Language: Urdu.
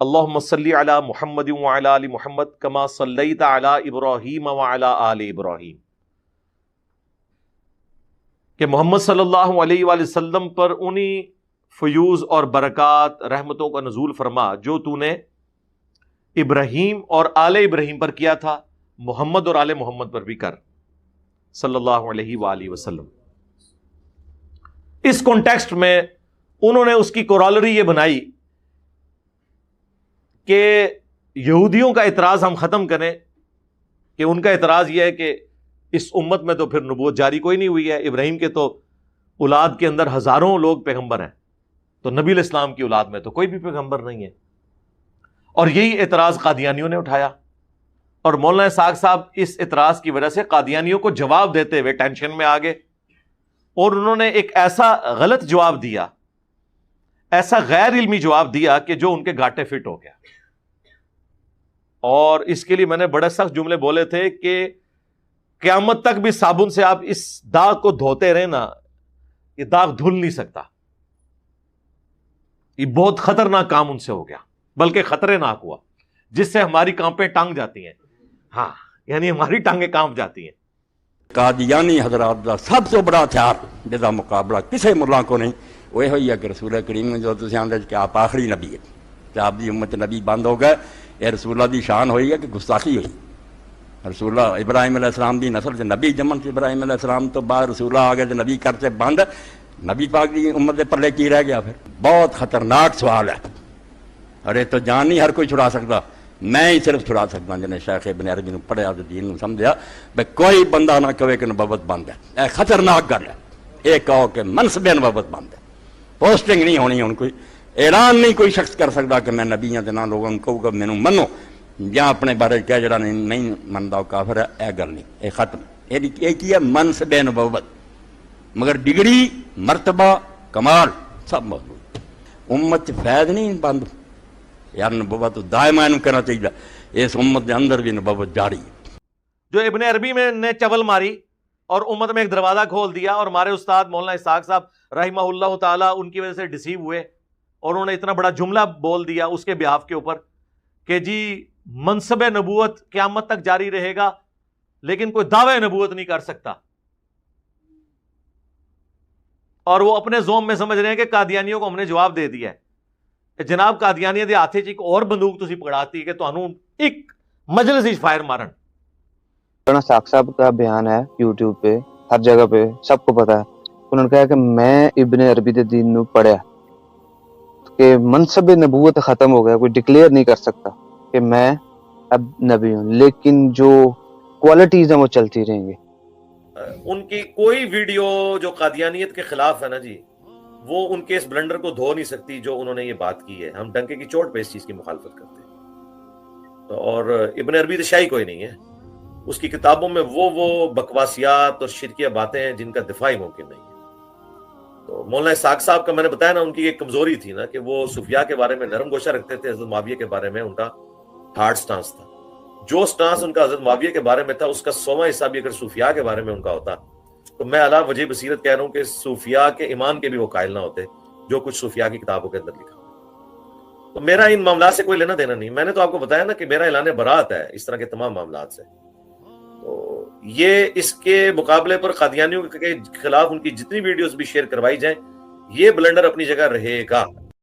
اللہم صلی علی محمد وعلی آل محمد کما صلیت علی ابراہیم وعلی آل ابراہیم، کہ محمد صلی اللہ علیہ وآلہ وسلم پر انہی فیوز اور برکات رحمتوں کا نزول فرما جو تو نے ابراہیم اور آل ابراہیم پر کیا تھا، محمد اور آل محمد پر بھی کر صلی اللہ علیہ وآلہ وسلم۔ اس کانٹیکسٹ میں انہوں نے اس کی کورالری یہ بنائی کہ یہودیوں کا اعتراض ہم ختم کریں، کہ ان کا اعتراض یہ ہے کہ اس امت میں تو پھر نبوت جاری کوئی نہیں ہوئی ہے، ابراہیم کے تو اولاد کے اندر ہزاروں لوگ پیغمبر ہیں، تو نبی علیہ السلام کی اولاد میں تو کوئی بھی پیغمبر نہیں ہے۔ اور یہی اعتراض قادیانیوں نے اٹھایا، اور مولانا اسحاق صاحب اس اعتراض کی وجہ سے قادیانیوں کو جواب دیتے ہوئے ٹینشن میں آ گئے، اور انہوں نے ایک ایسا غلط جواب دیا، ایسا غیر علمی جواب دیا کہ جو ان کے گھاٹے فٹ ہو گیا۔ اور اس کے لیے میں نے بڑے سخت جملے بولے تھے کہ قیامت تک بھی صابن سے آپ اس داغ کو دھوتے رہے نا، یہ داغ دھل نہیں سکتا۔ یہ بہت خطرناک کام ان سے ہو گیا، بلکہ خطرناک ہوا، جس سے ہماری کانپیں ٹانگ جاتی ہیں۔ ہاں، یعنی ہماری ٹانگیں کانپ جاتی ہیں۔ قادیانی حضرات دا سب سے بڑا ہتھیار جدا مقابلہ کسی ملا کو نہیں، وہ ہوئی ہے کہ رسول کریم نے جو تسی آندے کہ آپ آخری نبی ہے، کہ آپ دی امت نبی بند ہو گئے، یہ رسول اللہ دی شان ہوئی ہے کہ گستاخی ہوئی۔ رسول اللہ ابراہیم علیہ السلام دی نسل سے نبی جمن سے ابراہیم علیہ السلام تو بعد رسول اللہ آگے نبی کرتے بند، نبی پاک دی امت دے پلے کی رہ گیا؟ پھر بہت خطرناک سوال ہے، ارے تو جان نہیں ہر کوئی چھڑا سکتا، میں ہی صرف چھڑا سکتا جنہیں شیخ ابن عربی نے پڑھیا تو دین نے سمجھا بھائی کوئی بندہ نہ کہے کہ نبوت بند ہے، اے خطرناک گل ہے۔ ایک کہو کہ منصب نبوت بند ہے، پوسٹنگ نہیں ہونی، ان کوئی اعلان نہیں کوئی شخص کر سکتا کہ میں نبی ہوں، نہ لوگوں کو کہوں گا مینوں منو، یا اپنے بارے کیا جڑا نہیں منتا وہ کافر ہے، اے گل نہیں، اے ختم۔ یہ کی ہے منصب نبوت، مگر ڈگری مرتبہ کمال سب موجود۔ امت فیض نہیں بند، یار نبوت دائما کرنا چاہیے، اس امت کے اندر بھی نبوت جاری ہے۔ جو ابن عربی میں نے چول ماری اور امت میں ایک دروازہ کھول دیا، اور ہمارے استاد مولانا اسحاق صاحب رحمہ اللہ تعالیٰ ان کی وجہ سے ڈسیو ہوئے، اور انہوں نے اتنا بڑا جملہ بول دیا اس کے بیہاف کے اوپر کہ جی منصب نبوت قیامت تک جاری رہے گا، لیکن کوئی دعوی نبوت نہیں کر سکتا۔ اور وہ اپنے زوم میں سمجھ رہے ہیں کہ قادیانیوں کو ہم نے جواب دے دیا ہے کہ جناب قادیانی دے ہاتھے ایک اور بندوق تسی پکڑاتی کہ تانوں ایک مجلس ہی فائر مارن۔ مولانا اسحاق صاحب کا بیان ہے یوٹیوب پہ، ہر جگہ پہ، سب کو پتا ہے۔ انہوں نے کہا کہ میں ابن عربی دے دین نو پڑھیا کہ منصب نبوت ختم ہو گیا، کوئی ڈکلیئر نہیں کر سکتا کہ میں اب نبی ہوں، لیکن جو کوالٹیز ہیں وہ چلتی رہیں گی۔ ان کی کوئی ویڈیو جو قادیانیت کے خلاف ہے نا جی، وہ ان کے اس بلنڈر کو دھو نہیں سکتی جو انہوں نے یہ بات کی ہے۔ ہم ڈنکے کی چوٹ پہ اس چیز کی مخالفت کرتے ہیں، اور ابن عربی شاہی کوئی نہیں ہے، اس کی کتابوں میں وہ بکواسیات اور شرکیہ باتیں ہیں جن کا دفاع ہی ممکن نہیں ہے۔ تو مولانا اسحاق صاحب کا میں نے بتایا نا، ان کی ایک کمزوری تھی نا کہ وہ صوفیاء کے بارے میں نرم گوشہ رکھتے تھے، حضرت معاویہ کے بارے میں ان کا ہارڈ سٹانس تھا۔ جو سٹانس ان کا حضرت معاویہ کے بارے میں تھا، اس کا 100واں حصہ بھی اگر صوفیاء کے بارے میں ان کا ہوتا تو میں علا وجہ بصیرت کہہ رہا ہوں کہ صوفیاء کے ایمان کے بھی وہ قائل نہ ہوتے جو کچھ صوفیاء کی کتابوں کے اندر لکھا۔ تو میرا ان معاملات سے کوئی لینا دینا نہیں، میں نے تو آپ کو بتایا نا کہ میرا اعلان برات ہے اس طرح کے تمام معاملات سے۔ تو یہ اس کے مقابلے پر قادیانیوں کے خلاف ان کی جتنی ویڈیوز بھی شیئر کروائی جائیں، یہ بلنڈر اپنی جگہ رہے گا۔